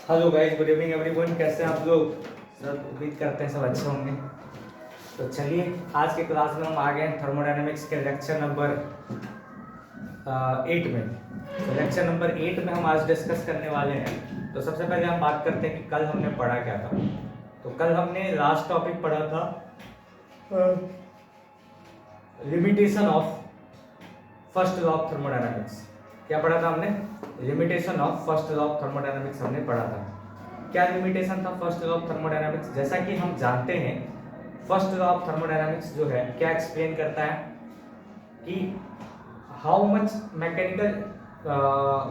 Hello guys, good evening everyone. कैसे हैं आप लोग? सब उम्मीद करते हैं सब अच्छे होंगे। तो चलिए, आज के क्लास में हम आ गए हैं थर्मोडायनेमिक्स के लेक्चर नंबर 8 में। तो लेक्चर नंबर 8 में हम आज डिस्कस करने वाले हैं। तो सबसे पहले हम बात करते हैं कि कल हमने पढ़ा क्या था। तो कल हमने लास्ट टॉपिक पढ़ा था limitation of first law of thermodynamics. क्या पढ़ा था हमने? Limitation of first law of thermodynamics हमने पढ़ा था। क्या लिमिटेशन था फर्स्ट लॉ ऑफ थर्मोडायनेमिक्स? जैसा कि हम जानते हैं, फर्स्ट लॉ ऑफ थर्मोडायनेमिक्स जो है क्या एक्सप्लेन करता है कि how much mechanical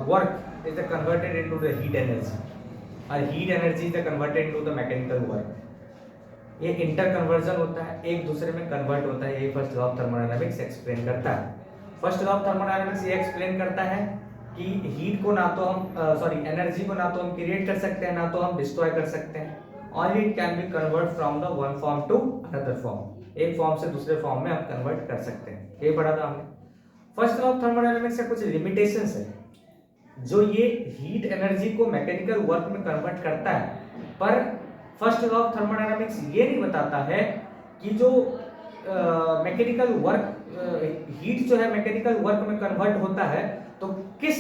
work is converted into the heat energy और heat energy is converted into the mechanical work. ये इंटर कन्वर्जन होता है, एक दूसरे में कन्वर्ट होता है। ये first law of thermodynamics explain करता है। फर्स्ट लॉ ऑफ थर्मोडायनेमिक्स ये एक्सप्लेन करता है कि हीट को ना तो हम एनर्जी को ना तो हम क्रिएट कर सकते हैं, ना तो हम डिस्ट्रॉय कर सकते हैं। Only it can be convert from the one form to another form. एक फॉर्म से दूसरे फॉर्म में हम कन्वर्ट कर सकते हैं। ये पढ़ा था हमने। फर्स्ट लॉ ऑफ थर्मोडायनेमिक्स के कुछ लिमिटेशंस है जो ये हीट एनर्जी को मैकेनिकल वर्क में कन्वर्ट करता है, पर फर्स्ट लॉ ऑफ थर्मोडायनेमिक्स ये नहीं बताता है कि जो मैकेनिकल वर्क हीट जो है मैकेनिकल वर्क में कन्वर्ट होता है तो किस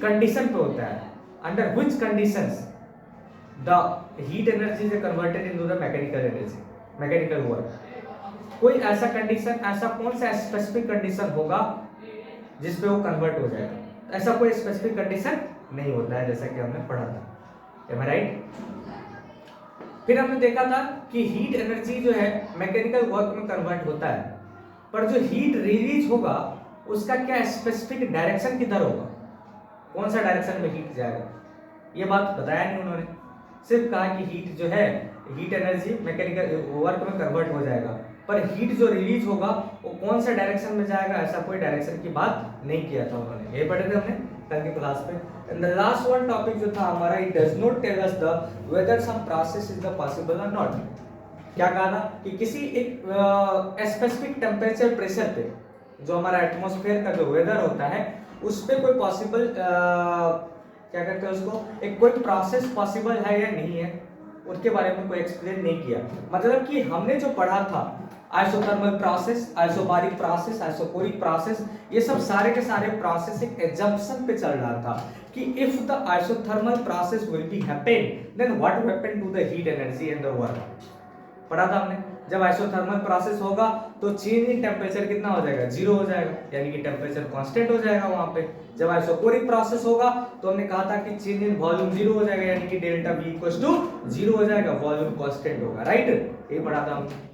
कंडीशन पे होता है, under which conditions the heat energy is converted into the mechanical energy, mechanical work. कोई ऐसा कंडीशन, ऐसा कौन सा स्पेसिफिक कंडीशन होगा जिस पे वो कन्वर्ट हो जाएगा? ऐसा कोई स्पेसिफिक कंडीशन नहीं होता है, जैसा कि हमने पढ़ा था। एम आई राइट? फिर हमने देखा था कि हीट एनर्जी जो है मैकेनिकल वर्क में कन्वर्ट होता है, पर जो हीट रिलीज होगा उसका क्या स्पेसिफिक डायरेक्शन किधर होगा, कौन सा डायरेक्शन में हीट जाएगा, ये बात बताया नहीं उन्होंने। सिर्फ कहा कि हीट जो है, हीट एनर्जी मैकेनिकल वर्क में कन्वर्ट हो जाएगा, पर हीट जो रिलीज होगा वो कौन सा डायरेक्शन में जाएगा, ऐसा कोई डायरेक्शन की बात नहीं किया था उन्होंने। ये पढ़े थे हमने कल की क्लास में। And the last one topic जो था हमारा, it does not tell us the whether some process is the possible और नॉट। क्या कहा था कि किसी एक स्पेसिफिक टेम्परेचर प्रेशर पे जो हमारा एटमॉस्फेयर का जो वेदर होता है उस पे कोई पॉसिबल क्या कहते हैं उसको, एक कोई प्रोसेस पॉसिबल है या नहीं है, उसके बारे में कोई एक्सप्लेन नहीं किया। मतलब कि हमने जो पढ़ा था isothermal process, isobaric process, isochoric process, ये सब सारे के सारे प्रोसेस एक एजम्पशन पे चल रहा था कि if the isothermal process will be happen then what will happen to the heat energy and the work. पढ़ा था हमने, जब आइसोथर्मल प्रोसेस होगा तो चेंज इन टेम्परेचर कितना हो जाएगा, जीरो हो जाएगा, यानी कि टेम्परेचर कांस्टेंट हो जाएगा वहां पे। जब आइसोकोरिक प्रोसेस होगा तो हमने कहा था कि चेंज इन वॉल्यूम जीरो हो जाएगा, यानी कि delta V equals to zero हो जाएगा, वॉल्यूम कांस्टेंट होगा। राइट? ये पढ़ा था हमने।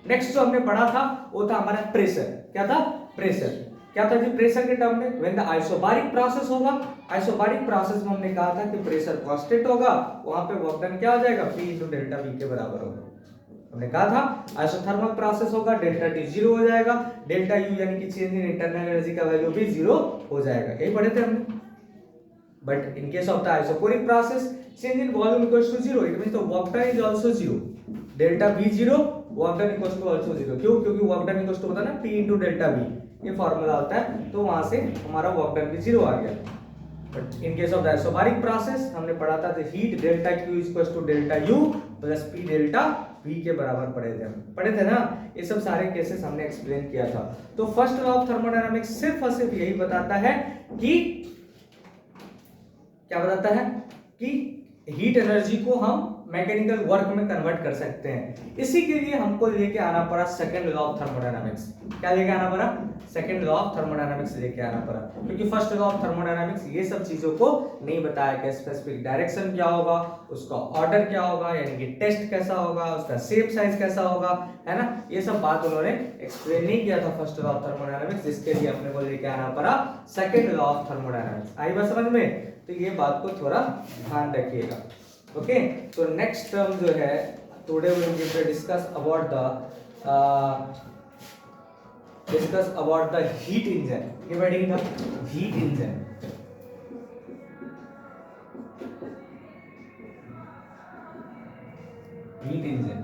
नेक्स्ट जो हमने पढ़ा था वो था हमारा प्रेशर। क्या था? प्रेशर। क्या था जी प्रेशर के टर्म में? व्हेन द आइसोबारिक प्रोसेस होगा, आइसोबारिक प्रोसेस में हमने कहा था कि प्रेशर कांस्टेंट होगा, वहां पे वर्क डन क्या हो जाएगा, P इनटू डेल्टा V के बराबर होगा। हमने कहा था आइसोथर्मल प्रोसेस होगा, डेल्टा T जीरो हो जाएगा, डेल्टा U यानी कि चेंज इन इंटरनल एनर्जी का वैल्यू भी जीरो हो जाएगा। यही पढ़े थे हमने। But in case of the isochoric process, change in volume equals to zero, it means the work done is also zero, delta V zero, work done equals to also zero. क्यों? क्योंकि work done equals to होता है ना P into delta V, ये formula होता है, तो वहां से हमारा वर्क डन भी जीरो आ गया। But in case of the isobaric process हमने पढ़ा था the heat delta Q equals to delta U plus P delta V के बराबर पढ़े थे ना। ये सब सारे केसेस हमने एक्सप्लेन किया था। तो फर्स्ट लॉ ऑफ थर्मोडायनामिक्स सिर्फ और सिर्फ यही बताता है कि क्या बताता है कि हीट एनर्जी को हम मैकेनिकल वर्क में कन्वर्ट कर सकते हैं। इसी के लिए हमको लेके आना पड़ा सेकंड लॉ ऑफ थर्मोडायनामिक्स। क्या लेके आना पड़ा? सेकंड लॉ ऑफ थर्मोडायनामिक्स लेके आना पड़ा, क्योंकि फर्स्ट लॉ ऑफ थर्मोडायनामिक्स ये सब चीजों को नहीं बताया कि स्पेसिफिक डायरेक्शन क्या होगा, उसका ऑर्डर क्या होगा, यानी कि टेस्ट कैसा होगा, उसका शेप साइज कैसा होगा, है ना। ये सब बात उन्होंने एक्सप्लेन नहीं किया था फर्स्ट लॉ ऑफ थर्मोडायनामिक्स, जिसके लिए अपने को लेके आना पड़ा सेकंड लॉ ऑफ थर्मोडायनामिक्स। आई बात समझ में? तो ये बात को थोड़ा ध्यान रखिएगा। ओके, तो नेक्स्ट टर्म जो है, today we will discuss about the heat engine. ये पढ़ेंगे heat engine. Heat engine,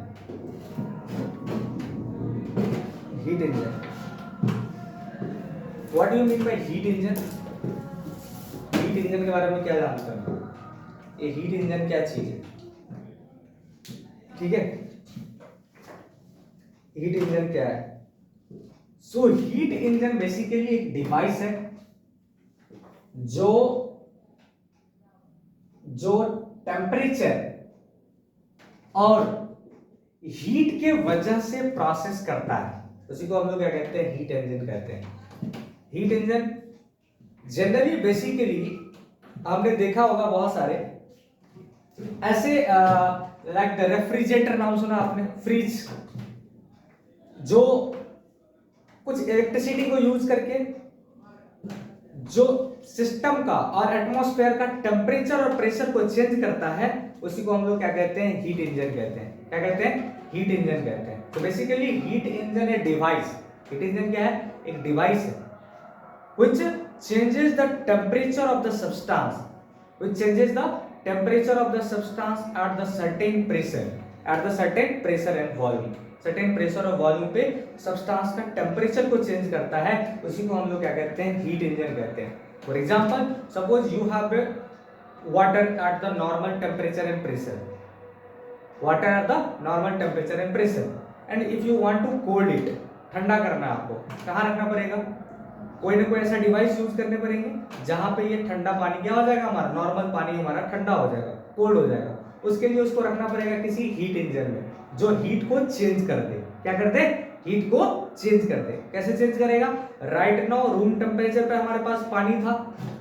heat engine, what do you mean by heat engine? Heat engine के बारे में क्या जानते हैं? ये हीट इंजन क्या चीज है, ठीक है। हीट इंजन क्या है? सो हीट इंजन बेसिकली एक डिवाइस है जो टेम्परेचर और हीट के वजह से प्रोसेस करता है, उसी को हम लोग क्या कहते हैं, हीट इंजन कहते हैं। हीट इंजन जनरली बेसिकली आपने देखा होगा बहुत सारे ऐसे लाइक द रेफ्रिजरेटर, नाम सुना आपने, फ्रिज, जो कुछ इलेक्ट्रिसिटी को यूज करके जो सिस्टम का और एटमॉस्फेयर का टेम्परेचर और प्रेशर को चेंज करता है, उसी को हम लोग क्या कहते हैं, हीट इंजन कहते हैं। क्या कहते हैं? हीट इंजन कहते हैं। तो basically heat engine a device, heat engine क्या है? एक डिवाइस है which changes the temperature of the substance, which changes the temperature of the substance at the certain pressure, at the certain pressure and volume, certain pressure और volume पे substance का temperature को change करता है, उसी को हम लोग क्या कहते हैं, हीट इंजन कहते हैं। For example suppose you have water at the normal temperature and pressure, water at the normal temperature and pressure, and if you want to cold it, ठंडा करना है आपको, कहाँ रखना पड़ेगा? कोई ना कोई ऐसा डिवाइस यूज करने पड़ेंगे जहां पे ये ठंडा पानी क्या हो जाएगा, हमारा नॉर्मल पानी हमारा ठंडा हो जाएगा, कोल्ड हो जाएगा। उसके लिए उसको रखना पड़ेगा किसी हीट इंजन में, जो हीट को चेंज कर दे। क्या कर दे? हीट को चेंज कर दे। कैसे चेंज करेगा? राइट नाउ रूम टेम्परेचर पे हमारे पास पानी था,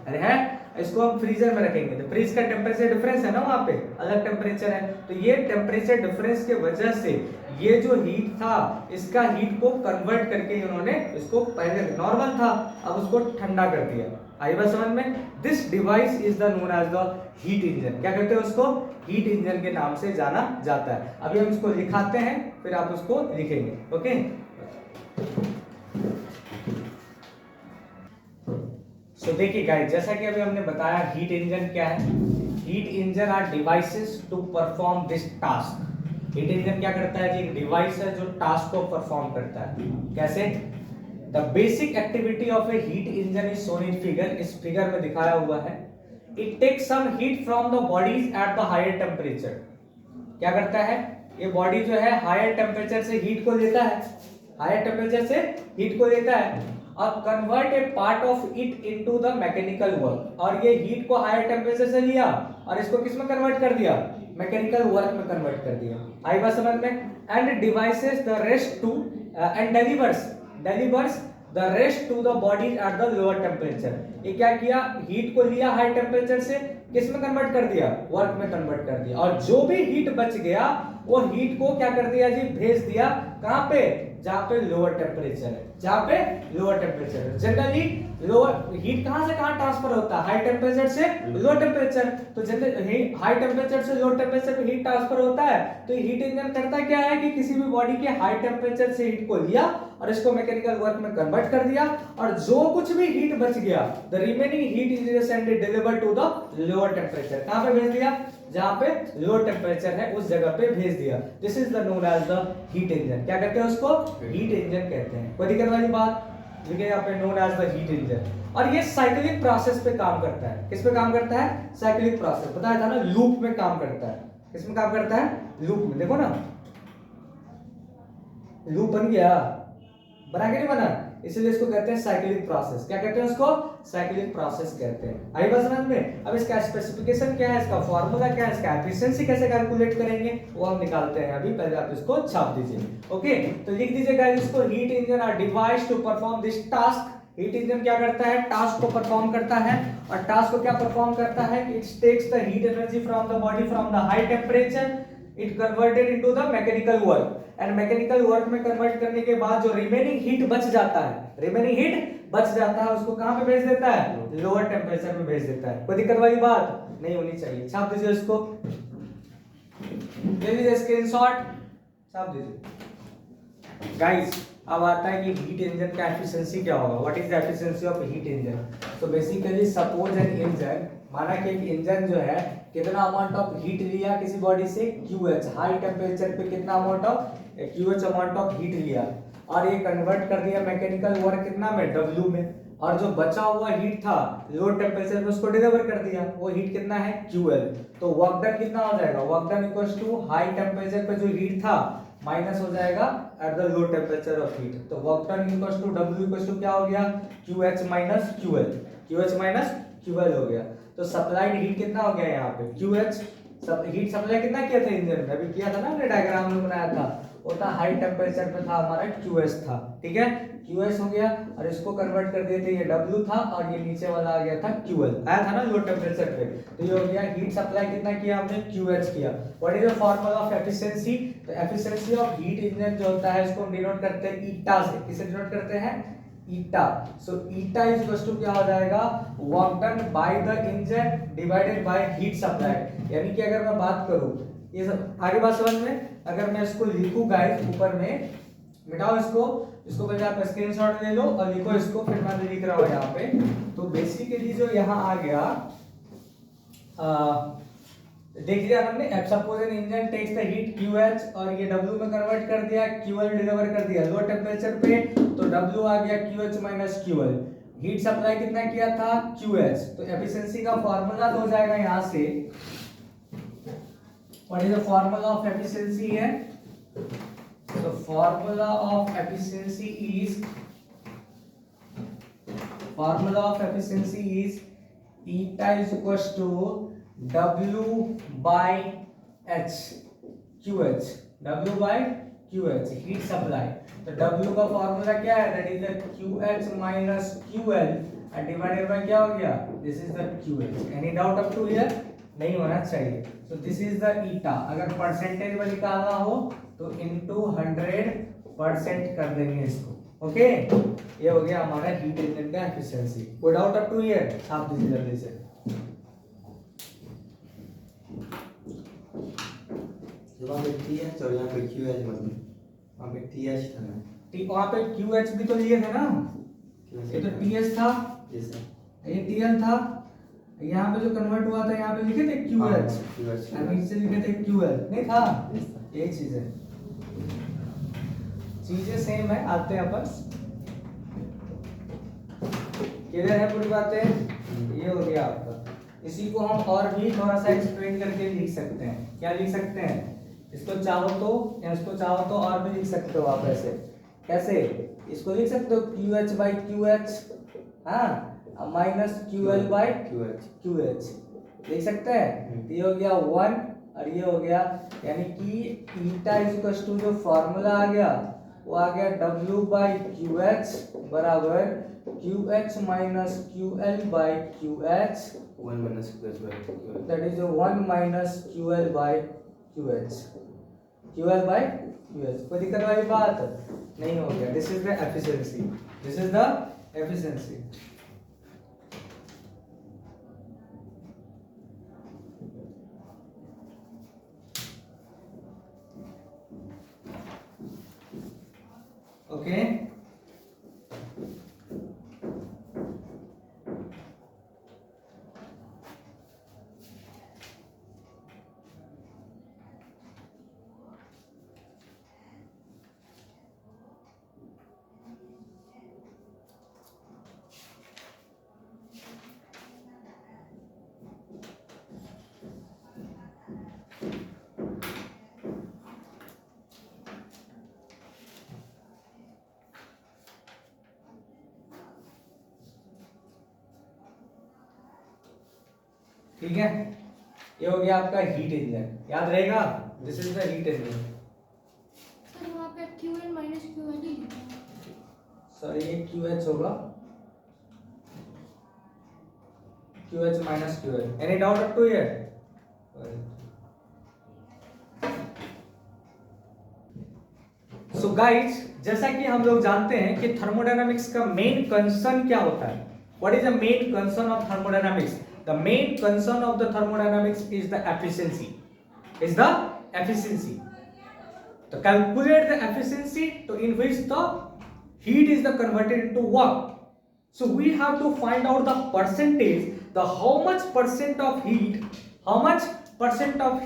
अरे है, इसको हम फ्रीजर में रखेंगे तो फ्रीज का टेम्परेचर डिफरेंस है ना, वहां पे अलग टेम्परेचर है, तो ये टेम्परेचर डिफरेंस के वजह से ये जो हीट था, इसका हीट को कन्वर्ट करके इन्होंने इसको, पहले नॉर्मल था अब उसको ठंडा कर दिया। आई बात समझ में? This device is the known as the heat engine. क्या कहते हैं उसको? हीट इंजन के नाम से जाना जाता है। अभी हम इसको लिखाते हैं, फिर आप उसको लिखेंगे, ओके। सो देखिए गाइस, जैसा कि अभी हमने बताया हीट इंजन क्या है। Heat engine are devices to perform this task. Heat engine क्या करता है जी? एक डिवाइस है जो टास्क को परफॉर्म करता है। कैसे? The basic activity of a heat engine is shown in figure, इस फिगर में दिखाया हुआ है। It takes some heat from the bodies at the higher temperature. क्या करता है? ये बॉडी जो है हायर टेम्परेचर से हीट को लेता है, हायर टेम्परेचर से हीट को लेता है और convert A part of it into the mechanical work. और ये हीट को हायर टेम्परेचर से लिया और इसको किस में कन्वर्ट कर दिया? मैकेनिकल वर्क में कन्वर्ट कर दिया। आई बात समझ में? And devices the rest to and delivers the rest to the body at the lower temperature. ये क्या किया? हीट को लिया हाई टेम्परेचर से, किस में कन्वर्ट कर दिया? वर्क में कन्वर्ट कर दिया। और जो भी हीट बच गया वो हीट को क्या कर दिया जी? भेज दिया कहां पे? जहां पे लोअर टेम्परेचर है, जहां पे लोअर टेम्परेचर है। जनरली लोअर हीट कहां से कहां ट्रांसफर होता है? हाई टेम्परेचर से लो टेम्परेचर। तो जनरली हाई टेम्परेचर से लो टेम्परेचर पे हीट ट्रांसफर होता है। तो हीट इंजन करता क्या है कि किसी भी बॉडी के हाई टेम्परेचर से हीट को लिया और इसको मैकेनिकल वर्क में कन्वर्ट कर दिया, और जो कुछ भी हीट बच गया, the remaining heat is send delivered to the lower temperature. कहां पे भेज दिया? जहां पे लो टेम्परेचर है उस जगह पे भेज दिया। This is the known as the heat engine. क्या कहते हैं उसको? हीट इंजन कहते हैं। कोई दिक्कत वाली बात? लिखे यहाँ पे known as the heat engine. और ये साइक्लिक प्रोसेस पे काम करता है। किस पे काम करता है? Cyclic process. बताया था ना, लूप में काम करता है। किस में काम करता है? लूप में। देखो ना, लूप बन गया, बना के नहीं बना, इसलिए इसको कहते हैं साइक्लिक प्रोसेस। क्या कहते हैं उसको? साइक्लिक प्रोसेस कहते हैं। आई बात समझ में? अब इसका स्पेसिफिकेशन क्या है, इसका फॉर्मूला क्या है, इसका एफिशिएंसी कैसे कैलकुलेट करेंगे, वो हम निकालते हैं अभी। पहले आप इसको छाप दीजिए, ओके। तो लिख दीजिए गाइस इसको, heat engine are device to perform this task. Heat engine क्या करता है? टास्क को परफॉर्म करता है। और टास्क को क्या परफॉर्म करता है? It takes the heat energy from the body from the high temperature, it converted into the mechanical work, and mechanical work में कन्वर्ट करने के बाद जो रिमेनिंग हीट बच जाता है, रिमेनिंग हीट बच जाता है, उसको कहां पे भेज देता है? लोअर टेम्परेचर में भेज देता है। कोई दिक्कत वाली बात नहीं होनी चाहिए। छाप दीजिए इसको, ले लीजिए स्क्रीनशॉट, छाप दीजिए गाइस। अब आता है कि हीट इंजन का एफिशिएंसी क्या होगा। What is the efficiency of heat engine? So basically suppose an engine, माना कि एक इंजन जो है कितना अमाउंट ऑफ हीट लिया किसी बॉडी से, QH, हाई टेम्परेचर पे कितना amount of QH amount of heat लिया, और ये कन्वर्ट कर दिया मैकेनिकल वर्क कितना में? W में। और जो बचा हुआ हीट था लो टेम्परेचर पे उसको डिलीवर कर दिया, वो हीट कितना है QL। तो वर्क डन कितना हो जाएगा, work done equals to high temperature पे जो हीट था माइनस हो जाएगा at the low temperature of heat. तो work done equals to W equals to क्या हो गया, QH minus QL, QH minus QL हो गया। तो सप्लाइड हीट कितना हो गया यहाँ पे QH, सब हीट सप्लाई कितना किया था इंजन में, अभी किया था ना हमने डायग्राम में बनाया था, वो था हाई टेम्परेचर पे था हमारा QH था, ठीक है QH हो गया। और इसको कन्वर्ट कर दिए थे, ये W था और ये नीचे वाला आ गया था QL, आया था ना लो टेम्परेचर पे। तो ये हो गया हीट सप्लाई कितना किया हमने QH किया। What is the formula of efficiency, तो एफिशिएंसी ऑफ हीट इंजन जो होता है इसको हम डिनोट करते हैं ईटा से, किसे डिनोट करते हैं, ईटा। सो ईटा इज इक्वल टू क्या हो जाएगा, work done by the engine divided by heat supply. यानी कि अगर मैं बात करूं, ये सब आगे बात समझ में, अगर मैं इसको लिखूं गाइस ऊपर में, मिटाओ इसको पहले आप स्क्रीनशॉट ले लो और लिखो इसको, फिर मैं लिख रहा हूं यहाँ पे। तो बेसिकली जो यहाँ आ गया, देख लिया हमने, if suppose an engine takes the heat QH और ये W में कन्वर्ट कर दिया, QL डिलीवर कर दिया लो टेम्परेचर पे, तो W आ गया QH minus QL। Heat supply कितना किया था QH। तो एफिशिएंसी का फार्मूला हो जाएगा यहां से, what is the formula of efficiency है, तो formula of efficiency is eta is equals to W by H QH, W by QH heat supply. तो W का फॉर्मूला क्या है, that is the QH minus QL and divided by क्या हो गया, this is the QH। Any doubt up to here, नहीं होना चाहिए। So this is the eta, अगर परसेंटेज में निकालना हो तो इनटू 100% कर देंगे इसको, ओके। ये हो गया हमारा हीट इंजन का एफिशिएंसी। कोई डाउट अप टू हियर, छाप दीजिए जल्दी से। वहाँ पे TH और यहाँ पे QH, मतलब वहाँ पे TH था ना, वहाँ पे QH भी तो लिए थे ना, ये तो TH था, ये TL था, यहाँ पे जो कन्वर्ट हुआ था यहाँ पे लिखे थे QH और नीचे लिखे थे QL, नहीं था, यही चीज है, चीजें सेम है, आते हैं अपन, क्लियर है पूरी बातें। ये हो गया आपका। इसी को हम और भी थोड़ा सा एक्सप्लेन करके लिख सकते हैं, क्या लिख सकते हैं, इसको चाहो तो या इसको चाहो तो और भी लिख सकते हो आप ऐसे, कैसे, इसको लिख सकते हो QH by QH, हाँ माइनस QL by QH लिख सकते हैं। ये हो गया 1 और ये हो गया, यानी कि ईटा इज इक्वल टू जो फॉर्मूला आ गया वो आ गया W by QH बराबर QH minus QL by QH, 1 minus QH by QL, that is 1 minus QL by QH, QL by QH। कोई दिक्कत वाली बात नहीं हो गया। This is the efficiency, this is the efficiency. Okay, ठीक है, ये हो गया आपका हीट इंजन, याद रहेगा, this is the heat engine. Sir वहाँ पे QL minus QL ही लिखा है। सर ये QH होगा, QH minus QL। Any doubt up to here? So guys, जैसा कि हम लोग जानते हैं कि थर्मोडायनामिक्स का मेन कंसर्न क्या होता है, what is the main concern of thermodynamics? The main concern of the thermodynamics is the efficiency. To calculate the efficiency to in which the heat is converted into work. So we have to find out the percentage, how much percent of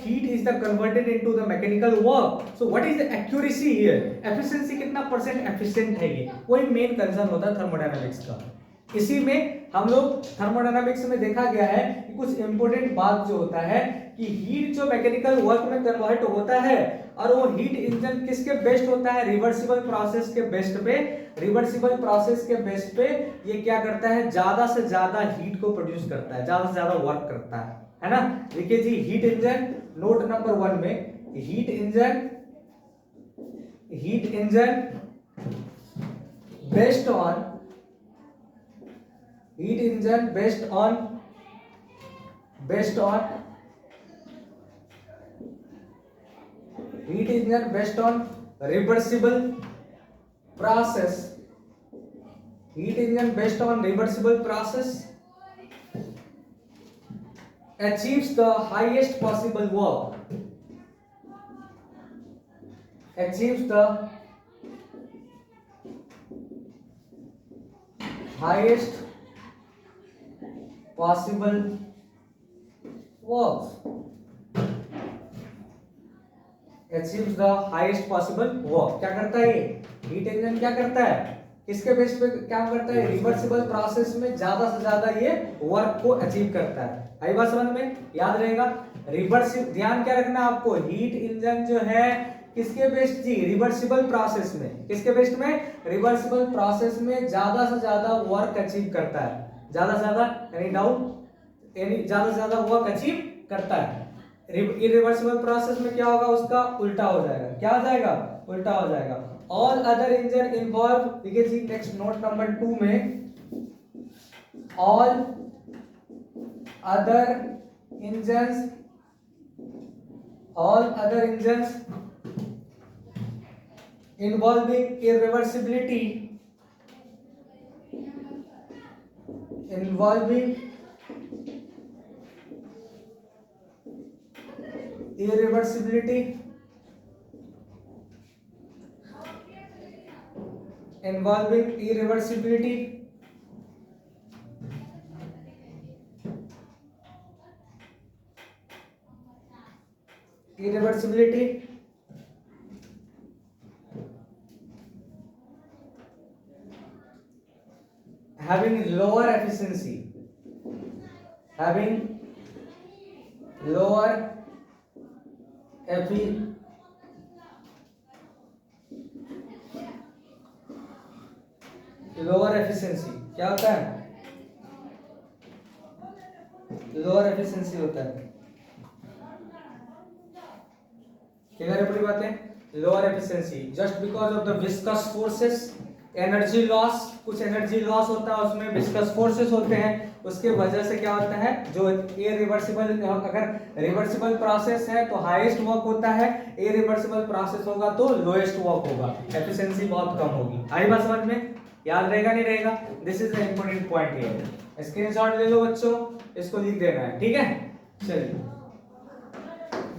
heat is converted into the mechanical work. So what is the accuracy here? Efficiency कितना percent efficient है, ये वही main concern होता है thermodynamics का। इसी में हम लोग थर्मोडायनामिक्स में देखा गया है कि कुछ इंपॉर्टेंट बात जो होता है कि हीट जो मैकेनिकल वर्क में कन्वर्ट होता है और वो हीट इंजन किसके बेस्ड होता है, रिवर्सिबल प्रोसेस के बेस्ड पे, रिवर्सिबल प्रोसेस के बेस्ड पे ये क्या करता है, ज्यादा से ज्यादा हीट को प्रोड्यूस करता है, ज्यादा से ज्यादा वर्क करता है ना। देखिए जी, हीट इंजन नोट नंबर 1 में, heat engine based on heat engine based on heat engine based on reversible process, heat engine based on reversible process achieves the highest possible work, achieves the highest possible work, achieves the highest possible work। क्या करता है ये heat engine, क्या करता है, किसके base पे काम करता है, रिवर्सिबल प्रोसेस में ज्यादा से ज्यादा ये वर्क को अचीव करता है। आई बात समझ में, याद रहेगा। रिवर्सिबल, ध्यान क्या रखना आपको, हीट इंजन जो है किसके बेस्ड जी, रिवर्सिबल प्रोसेस में, किसके बेस्ड में, रिवर्सिबल प्रोसेस में ज्यादा से ज्यादा वर्क अचीव करता है, ज्यादा से ज्यादा, एनी डाउट, एनी ज्यादा से ज्यादा वर्क अचीव करता है। इरिवर्सिबल प्रोसेस में क्या होगा, उसका उल्टा हो जाएगा, क्या हो जाएगा, उल्टा हो जाएगा। ऑल अदर इंजन इन्वॉल्व, देखिए जी नेक्स्ट नोट नंबर 2 में, all other engines, all other engines involving irreversibility, involving irreversibility, involving irreversibility, irreversibility having lower efficiency, having lower lower efficiency, क्या होता है, लोअर एफिशिएंसी होता है, क्लियर है पूरी बातें। Lower efficiency just because of the viscous forces, energy loss, कुछ energy loss होता है उसमें, विस्कस फोर्सेस होते हैं, उसके वजह से क्या होता है, जो इरिवर्सिबल, अगर रिवर्सिबल प्रोसेस है तो हाईएस्ट वर्क होता है, इरिवर्सिबल प्रोसेस होगा तो लोएस्ट वर्क होगा, एफिशिएंसी बहुत कम होगी। आई बात समझ में, याद रहेगा नहीं रहेगा, this is the important point here. Screenshot ले लो बच्चों, इसको लिख देना है, ठीक है। चलिए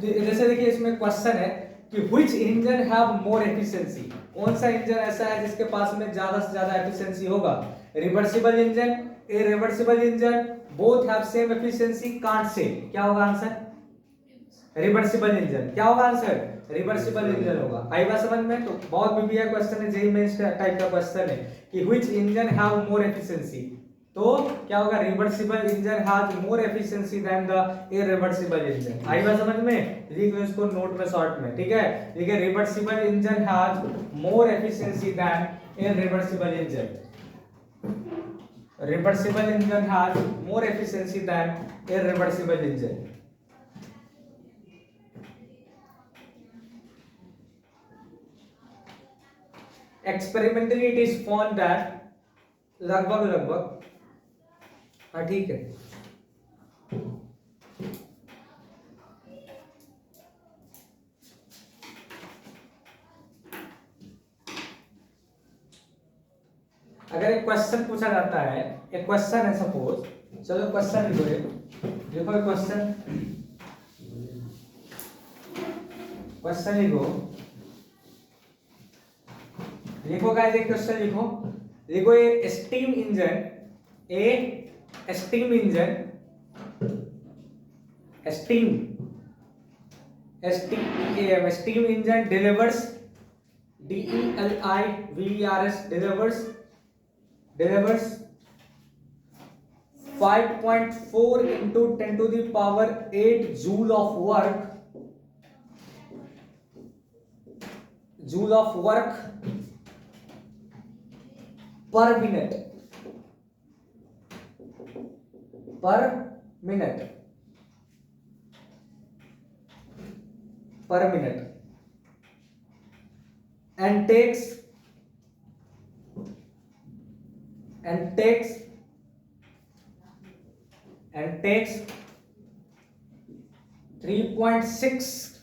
जैसे देखिए इसमें क्वेश्चन है कि which engine have more efficiency, कौन सा इंजन ऐसा है जिसके पास में ज्यादा से ज्यादा एफिशिएंसी होगा, reversible engine, irreversible engine, both have same efficiency, can't say, क्या होगा आंसर, रिवर्सिबल इंजन, क्या होगा आंसर, रिवर्सिबल इंजन होगा। आई बात समझ में, तो बहुत बीबीआई क्वेश्चन है, जेईई मेंस टाइप का क्वेश्चन है कि which engine have more efficiency, तो क्या होगा, reversible engine has more efficiency than the irreversible engine. आई बात समझ में, लिख लो इसको नोट में शॉर्ट में, ठीक है। देखिए reversible engine has more efficiency than irreversible engine, reversible engine has more efficiency than irreversible engine. Experimentally it is found that, लगभग, हाँ ठीक है, अगर एक क्वेश्चन पूछा जाता है, एक क्वेश्चन है सपोज, चलो क्वेश्चन लिखो, देखो क्वेश्चन लिखो, लिखो गाइस, एक क्वेश्चन लिखो, देखो ये steam engine, steam engine, steam engine delivers, delivers 5.4 into 10 to the power 8 joule of work per minute and takes 3.6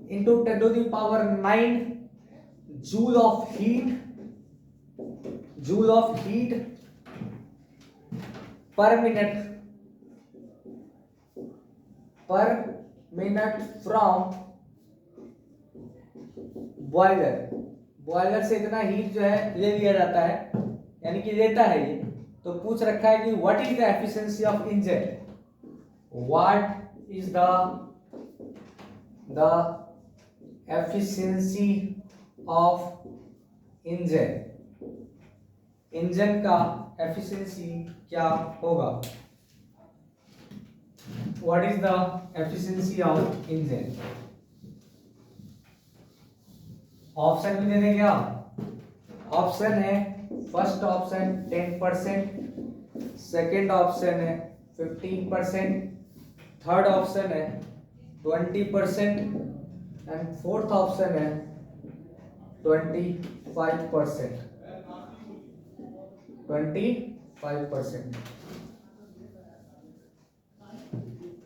into 10 to the power 9 joule of heat per minute from boiler से इतना heat जो है ले लिया जाता है, यानी कि लेता है ये। तो पूछ रखा है कि what is the efficiency of engine, what is the efficiency of engine का एफिशिएंसी क्या होगा, what is the efficiency of engine. Option भी दे देंगे आप। ऑप्शन है, फर्स्ट ऑप्शन 10%, सेकेंड ऑप्शन है 15%, थर्ड ऑप्शन है 20% एंड फोर्थ ऑप्शन है 25%।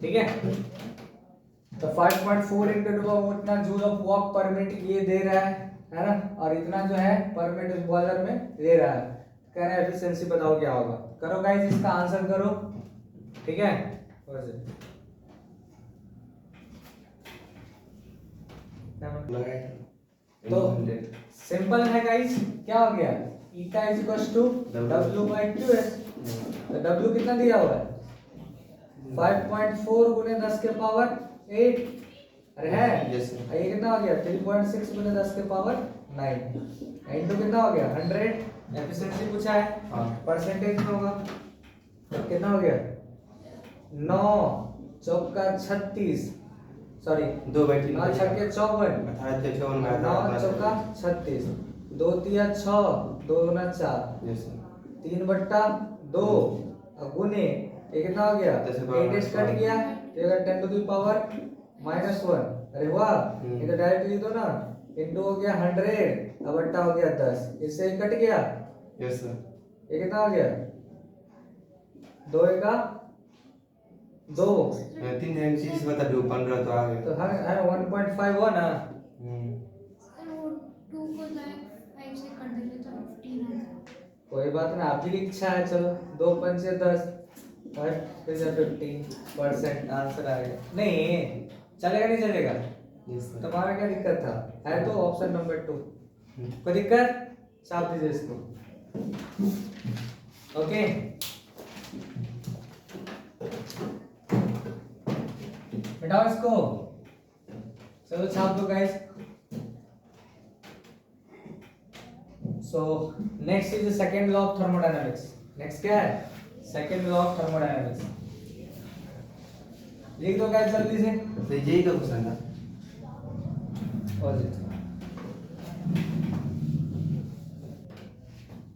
ठीक है, तो 5.4 इंटू उतना जूल ऑफ वर्क पर मिनट ये दे रहा है ना, और इतना जो है पर मिनट उस बॉयलर में दे रहा है। कह रहे हैं एफिशिएंसी बताओ क्या होगा। करो गाइस, इसका आंसर करो। ठीक है, तो सिंपल है गाइस, क्या हो गया, eta is equals to W/QS। तो W कितना दिया हुआ है, 5.4 गुने 10 के पावर 8 है। Yes sir. ये कितना हो गया, 3.6 गुने 10 के पावर 9 इंटू कितना हो गया 100। एफिशिएंसी पूछा है, परसेंटेज में होगा। कितना हो गया, 9 चौका 36, सॉरी 2/3 9 छक्के 54, 9 चौका 36, 2 तिया 6, 2 गुना 4, यस सर। 3/2 गुने ये कितना हो गया, 8 कट गया तो 10 टू द पावर -1। अरे वाह, ये तो डायरेक्ट लिख दो ना, इनटू हो गया 100, अब बट्टा हो गया 10, इससे कट गया। Yes sir. ये कितना हो गया, 2 का 2, 3 चीज बता दो, 15 तो आ गया। तो हर 1.5 हुआ ना। सर वो 2 को लाइक 5 से कर देंगे तो 15 आ जाएगा। कोई बात ना, आपकी भी इच्छा है। चलो 2 पंचे 10, 50% आंसर आ गया। नहीं चलेगा, नहीं चलेगा, यस सर। तुम्हारा क्या दिक्कत था, है तो ऑप्शन नंबर 2। कोई दिक्कत, छाप दीजिए इसको। ओके, मिटाओ इसको, चलो छाप दो guys. So next is the second law of thermodynamics. Next क्या है, सेकंड लॉ ऑफ थर्मोडायनामिक्स। लिख दो गाइस जल्दी से। तो यही का क्वेश्चन था।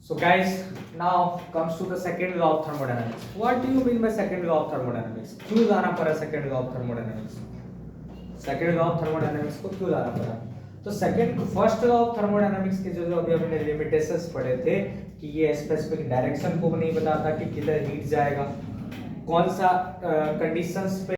So guys, now comes to the second law of thermodynamics. What do you mean by second law of thermodynamics? क्यों लाना पड़ा second law of thermodynamics? Second law of thermodynamics को क्यों लाना पड़ा? तो फर्स्ट लॉ ऑफ थर्मोडायनामिक्स के जो अभी हमने लिमिटेशंस पढ़े थे कि ये स्पेसिफिक डायरेक्शन को नहीं बताता कि किधर हीट जाएगा, कौन सा कंडीशंस पे